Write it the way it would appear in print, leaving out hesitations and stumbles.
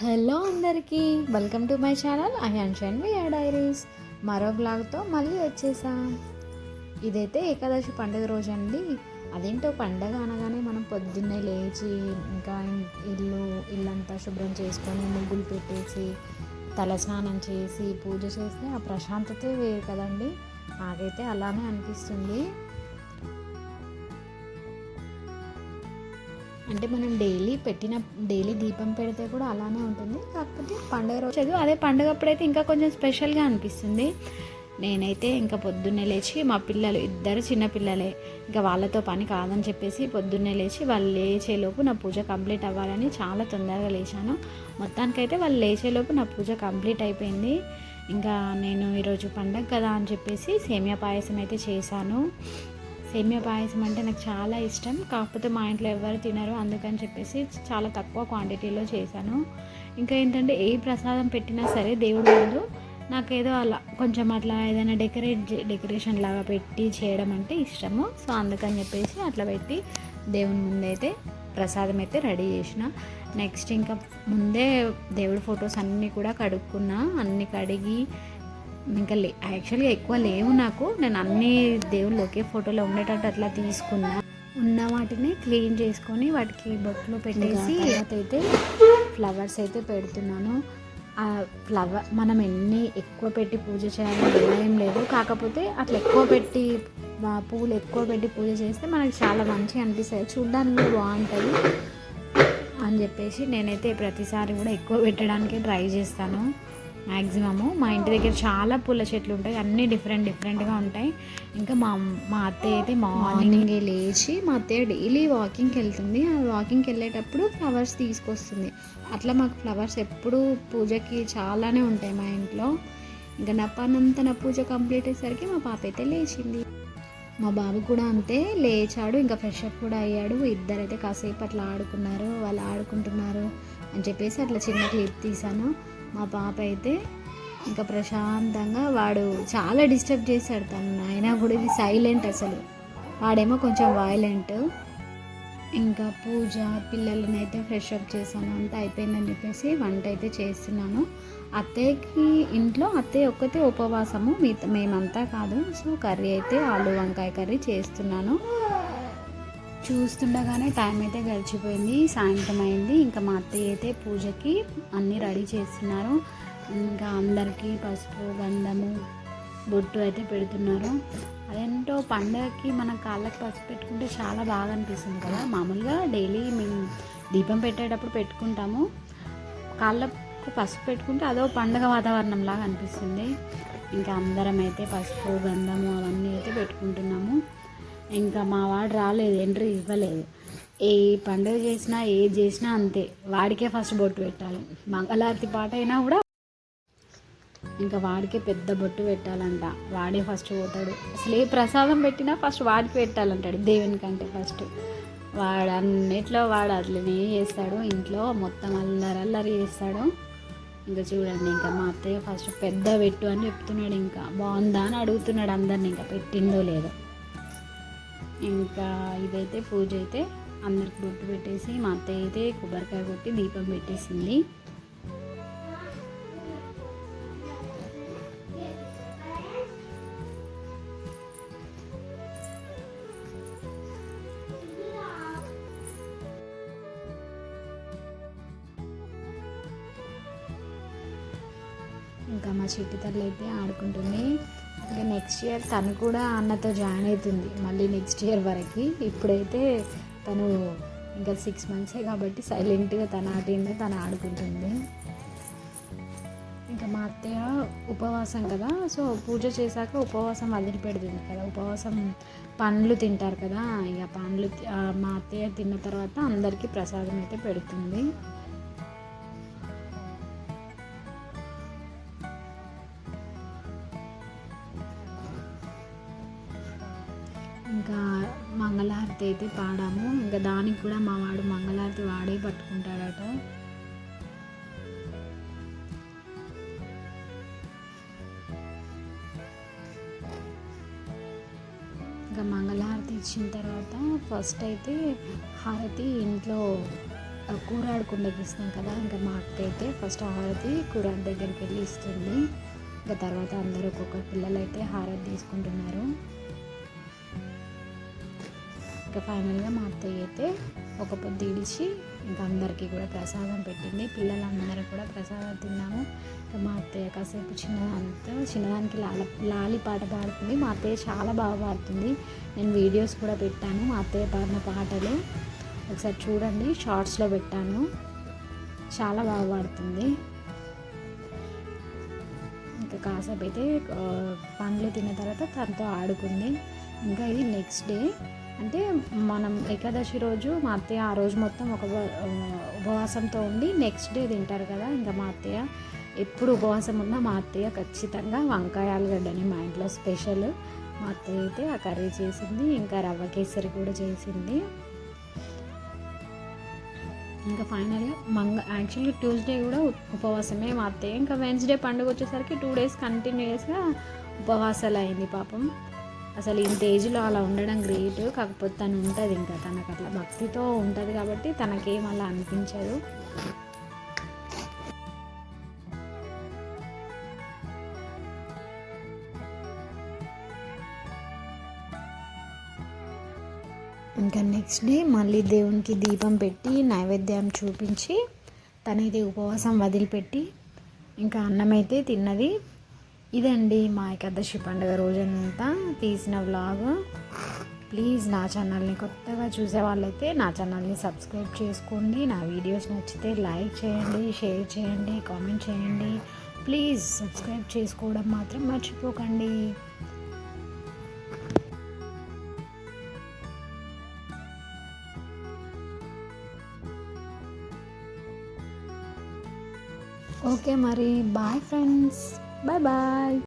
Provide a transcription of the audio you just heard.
Hello అందరికీ, welcome to my channel అయాన్షన్ వియా డైరీస్. మరో బ్లాగ్తో మళ్ళీ వచ్చేసాం. ఇదైతే ఏకాదశి పండుగ రోజు అండి. అదేంటో పండగ అనగానే మనం పొద్దున్నే లేచి ఇంకా ఇల్లంతా శుభ్రం చేసుకొని ముగ్గులు పెట్టేసి తలస్నానం చేసి పూజ చేస్తే ఆ ప్రశాంతతే వేరు కదండి. నాకైతే అలానే అనిపిస్తుంది. అంటే మనం డైలీ దీపం పెడితే కూడా అలానే ఉంటుంది. కాకపోతే పండుగ రోజు అదే పండుగ అప్పుడైతే ఇంకా కొంచెం స్పెషల్గా అనిపిస్తుంది. నేనైతే ఇంకా పొద్దున్నే లేచి, మా పిల్లలు ఇద్దరు చిన్నపిల్లలే, ఇంకా వాళ్ళతో పని కాదని చెప్పేసి పొద్దున్నే లేచి వాళ్ళు లేచేలోపు నా పూజ కంప్లీట్ అవ్వాలని చాలా తొందరగా లేచాను. మొత్తానికైతే వాళ్ళు లేచేలోపు నా పూజ కంప్లీట్ అయిపోయింది. ఇంకా నేను ఈరోజు పండగ కదా అని చెప్పేసి సేమియా పాయసం అయితే చేశాను. సేమియా పాయసం అంటే నాకు చాలా ఇష్టం. కాకపోతే మా ఇంట్లో ఎవరు తినరు, అందుకని చెప్పేసి చాలా తక్కువ క్వాంటిటీలో చేశాను. ఇంకా ఏంటంటే ఏ ప్రసాదం పెట్టినా సరే దేవుడి ముందు నాకేదో అలా కొంచెం అట్లా ఏదైనా డెకరేషన్ లాగా పెట్టి చేయడం అంటే ఇష్టము. సో అందుకని చెప్పేసి అట్లా పెట్టి దేవుని ముందైతే ప్రసాదం అయితే రెడీ చేసిన. నెక్స్ట్ ఇంకా ముందే దేవుడి ఫొటోస్ అన్నీ కూడా కడుక్కున్నా. అన్నీ కడిగి ఇంకా యాక్చువల్గా ఎక్కువ లేవు నాకు. నేను అన్ని దేవుళ్ళు ఒకే ఫోటోలో ఉండేటట్టు అట్లా తీసుకున్నా. ఉన్న వాటిని క్లీన్ చేసుకొని వాటికి బొట్లు పెట్టేసి అయితే ఫ్లవర్స్ అయితే పెడుతున్నాను. ఆ మనం ఎన్ని ఎక్కువ పెట్టి పూజ చేయాలని ఏం లేదు. కాకపోతే అట్లా ఎక్కువ పెట్టి పువ్వులు ఎక్కువ పెట్టి పూజ చేస్తే మనకి చాలా మంచిగా అనిపిస్తుంది, చూడ్డానికి కూడా బాగుంటుంది అని చెప్పేసి నేనైతే ప్రతిసారి కూడా ఎక్కువ పెట్టడానికే ట్రై చేస్తాను. మ్యాక్సిమము మా ఇంటి దగ్గర చాలా పూల చెట్లు ఉంటాయి, అన్నీ డిఫరెంట్గా ఉంటాయి. ఇంకా మా అత్తయ్య అయితే మార్నింగే లేచి, మా అత్తయ్య డైలీ వాకింగ్కి వెళ్తుంది. ఆ వాకింగ్కి వెళ్ళేటప్పుడు ఫ్లవర్స్ తీసుకొస్తుంది. అట్లా మాకు ఫ్లవర్స్ ఎప్పుడు పూజకి చాలానే ఉంటాయి మా ఇంట్లో. ఇంకా నా పూజ కంప్లీట్ అయ్యేసరికి మా పాప అయితే లేచింది. మా బాబు కూడా అంతే లేచాడు, ఇంకా ఫ్రెష్ అప్ కూడా అయ్యాడు. ఇద్దరైతే కాసేపు అట్లా ఆడుకున్నారు. వాళ్ళు ఆడుకుంటున్నారు అని చెప్పేసి అట్లా చిన్న క్లిప్ తీసాను. మా పాప అయితే ఇంకా ప్రశాంతంగా, వాడు చాలా డిస్టర్బ్ చేశాడు తను, అయినా కూడా ఇది సైలెంట్, అసలు వాడేమో కొంచెం వైలెంట్. ఇంకా పూజ పిల్లలని అయితే ఫ్రెష్ అప్ చేశాను, అంతా అయిపోయిందని చెప్పేసి వంట అయితే చేస్తున్నాను. అత్తయ్యకి ఇంట్లో అత్తయ్య ఒక్కతే ఉపవాసము, మేమంతా కాదు. సో కర్రీ అయితే ఆలు వంకాయ కర్రీ చేస్తున్నాను. చూస్తుండగానే టైం అయితే గడిచిపోయింది, సాయంత్రం అయింది. ఇంకా మా అత్తయ్య అయితే పూజకి అన్నీ రెడీ చేస్తున్నారు. ఇంకా అందరికీ పసుపు గంధము బొట్టు అయితే పెడుతున్నారు. అదేంటో పండగకి మన కాళ్ళకి పసుపు పెట్టుకుంటే చాలా బాగా అనిపిస్తుంది కదా. మామూలుగా డైలీ మేము దీపం పెట్టేటప్పుడు పెట్టుకుంటాము, కాళ్ళకు పసుపు పెట్టుకుంటే అదో పండగ వాతావరణం లాగా అనిపిస్తుంది. ఇంకా అందరం అయితే పసుపు గంధము అవన్నీ అయితే పెట్టుకుంటున్నాము. ఇంకా మా వాడు రాలేదు, ఎంట్రీ ఇవ్వలేదు. ఏ పండుగ చేసినా ఏది చేసినా అంతే, వాడికే ఫస్ట్ బొట్టు పెట్టాలి. మంగళారతి పాట అయినా కూడా ఇంకా వాడికే పెద్ద బొట్టు పెట్టాలంట, వాడే ఫస్ట్ పోతాడు. అసలు ఏ ప్రసాదం పెట్టినా ఫస్ట్ వాడికి పెట్టాలంటాడు, దేవుని కంటే ఫస్ట్. వాడు అన్నిట్లో వాడు అట్లనే చేస్తాడు, ఇంట్లో మొత్తం అల్లరి చేస్తాడు. ఇంకా చూడండి, ఇంకా మా అత్తయ్య ఫస్ట్ పెద్ద పెట్టు అని చెప్తున్నాడు. ఇంకా బాగుందా అని అడుగుతున్నాడు అందరిని, ఇంకా పెట్టిందో లేదో. ఇంకా ఇదైతే పూజ అయితే అందరికి బొట్టు పెట్టేసి మా అత్తయ్య అయితే కొబ్బరికాయ కొట్టి దీపం పెట్టేసింది. ఇంకా మా చిట్టి తల్లి అయితే ఆడుకుంటుంది. ఇంకా నెక్స్ట్ ఇయర్ తను కూడా అన్నతో జాయిన్ అవుతుంది, మళ్ళీ నెక్స్ట్ ఇయర్ వరకు. ఇప్పుడైతే తను ఇంకా 6 months కాబట్టి సైలెంట్గా తన ఆటిందో తను ఆడుకుంటుంది. ఇంకా మా అత్తయ్య ఉపవాసం కదా, సో పూజ చేశాక ఉపవాసం వదిలిపెడుతుంది కదా, ఉపవాసం పండ్లు తింటారు కదా. ఇక పండ్లు మా అత్తయ్య తిన్న తర్వాత అందరికీ ప్రసాదం అయితే పెడుతుంది. ఇంకా మంగళహారతి అయితే పాడాము. ఇంకా దానికి కూడా మా వాడు మంగళహారతి వాడే పట్టుకుంటాడట. ఇంకా మంగళహారతి ఇచ్చిన తర్వాత ఫస్ట్ అయితే హారతి ఇంట్లో కూరాడు కుండకి ఇస్తాం కదా, ఇంకా మా అక్క అయితే ఫస్ట్ హారతి కూరాడు దగ్గరికి వెళ్ళి ఇస్తుంది. ఇంకా తర్వాత అందరూ ఒక్కొక్క పిల్లలు అయితే హారతి తీసుకుంటున్నారు. ఇంకా ఫైనల్గా మా అత్తయ్య అయితే ఒక పొద్దు ఇడిచి ఇంకా అందరికీ కూడా ప్రసాదం పెట్టింది. పిల్లలందరూ కూడా ప్రసాదం తిన్నాము. ఇంకా మా అత్తయ్య కాసేపు చిన్నదానికి లాలి పాట పాడుతుంది. మా అత్తయ్య చాలా బాగా పాడుతుంది. నేను వీడియోస్ కూడా పెట్టాను మా అత్తయ్య పాడిన పాటలు, ఒకసారి చూడండి, షార్ట్స్లో పెట్టాను. చాలా బాగా పాడుతుంది. ఇంకా కాసేపు అయితే పండ్లు తిన్న తర్వాత తనతో ఆడుకుంది. ఇంకా ఇది నెక్స్ట్ డే, అంటే మనం ఏకాదశి రోజు మా అత్తయ్య ఆ రోజు మొత్తం ఉపవాసంతో ఉండి నెక్స్ట్ డే తింటారు కదా. ఇంకా మా అత్తయ్య ఎప్పుడు ఉపవాసం ఉన్నా మా అత్తయ్య ఖచ్చితంగా వంకాయ ఆలుగడ్డని మా ఇంట్లో స్పెషల్. మా అత్తయ్య అయితే ఆ కర్రీ చేసింది, ఇంకా రవ్వ కేసరి కూడా చేసింది. ఇంకా ఫైనల్గా యాక్చువల్లీ ట్యూస్డే కూడా ఉపవాసమే మా అత్తయ్య. ఇంకా వెన్స్డే పండుగ వచ్చేసరికి 2 days కంటిన్యూస్గా ఉపవాసాలు అయింది పాపం. అసలు ఇంత ఏజ్లో అలా ఉండడం గ్రేట్. కాకపోతే తను ఉంటుంది, ఇంకా తనకు అట్లా భక్తితో ఉంటుంది కాబట్టి తనకేం అలా అనిపించదు. ఇంకా నెక్స్ట్ డే మళ్ళీ దేవునికి దీపం పెట్టి నైవేద్యం చూపించి తనైతే ఉపవాసం వదిలిపెట్టి ఇంకా అన్నం అయితే తిన్నది. ఇదండి మా ఏకాదశి పండుగ రోజంతా తీసిన వ్లాగ్. ప్లీజ్ నా ఛానల్ని కొత్తగా చూసే వాళ్ళైతే నా ఛానల్ని సబ్స్క్రైబ్ చేసుకోండి. నా వీడియోస్ నచ్చితే లైక్ చేయండి, షేర్ చేయండి, కామెంట్ చేయండి. ప్లీజ్ సబ్స్క్రైబ్ చేసుకోవడం మాత్రం మర్చిపోకండి. ఓకే మరి బాయ్ ఫ్రెండ్స్, బాయ్ బాయ్.